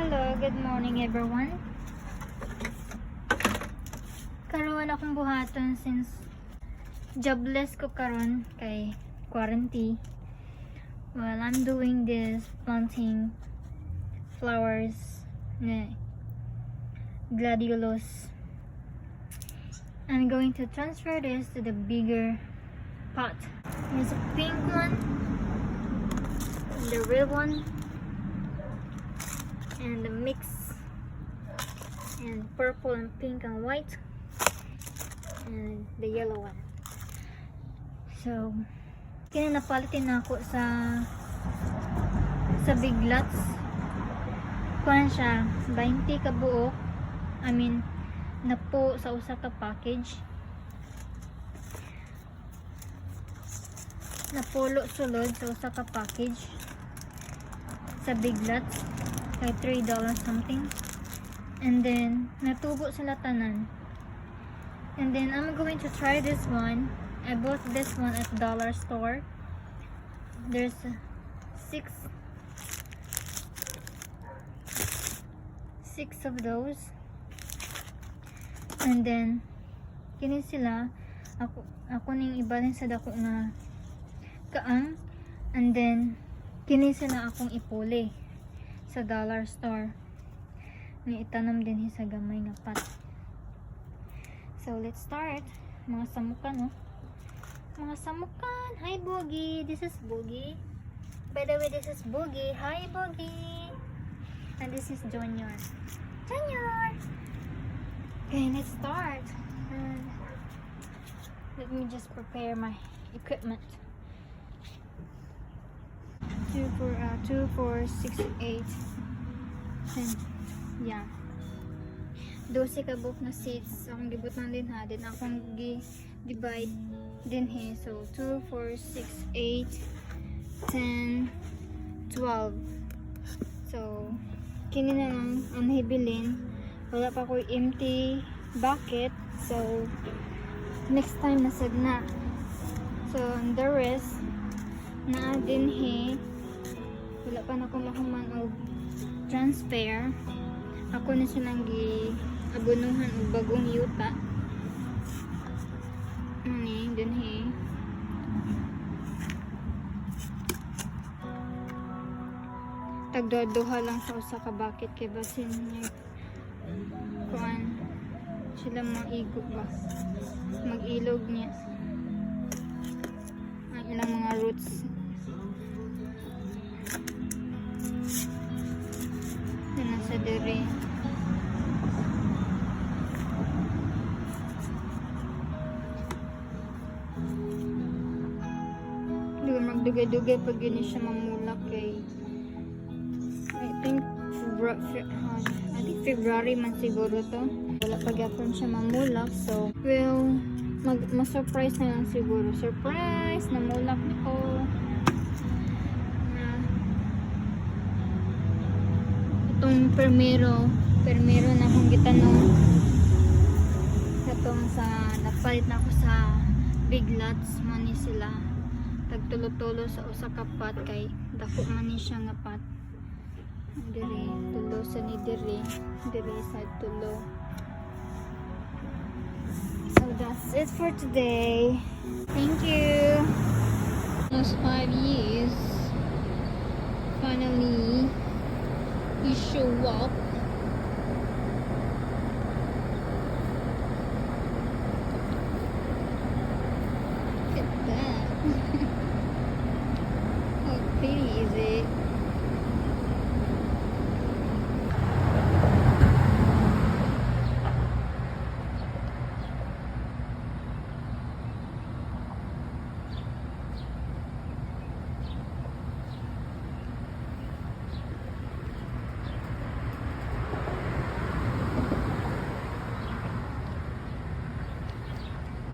Hello, good morning everyone. Karon akong buhaton since jobless ko karon kay quarantine. Well, I'm doing this planting flowers na gladiolus. I'm going to transfer this to the bigger pot. There's a pink one, the red one, and the mix, and purple and pink and white, and the yellow one. So kaya napalitin na ako sa Big Lots. Kuan siya 20 ka buok, na po sa usa ka package, na pulo sulod sa usa ka package sa Big Lots kay $3 something. And then natubo sila tanan. And then I'm going to try this one. I bought this one at dollar store. There's six of those. And then kini sila ako ning ibalhin sa dako nga kaang. And then kini sila akong ipuli sa dollar store. Ni itanam din sa gamay nga pot. So let's start. Mga samukan, no? Mga samukan. Hi Boogie. This is Boogie. By the way, this is Boogie. Hi Boogie. And this is Junior. Junior. Okay, let's start. And let me just prepare my equipment. 2, 4, 6, 8, 10. Yeah. 12 ka buok na seeds. Akong gibutan din ha. Then akong divide din he. So 2, 4, 6, 8, 10, 12. So kini na lang ang hibilin. Wala pa ko empty bucket. So next time nasad na. So the rest na din he. Wala pa na akong mahuman og transfer. Ako na silang gi-abunuhan og bagong yuta. Din he. Tagduha lang sa usa ka bucket kay basin niya kuan sila maigo ba, mag-ilog niya ang ilang mga roots. Nasa dere. Magdugay-dugay pag yun siya mamulak kay I think February man siguro to. Wala pa gyapon siya mamulak, so well ma-surprise na lang siguro. Surprise! Namulak nito. Itong permero na akong gitanong katong sa napalit na ako sa Big Lots man ni sila tagtulo-tulo sa usa ka pot kay dako man ni siya nga pot dire tulo sa ni dire sa tulo. So that's it for today. Thank you. Almost 5 years finally you show up. Look at that. How pretty is it?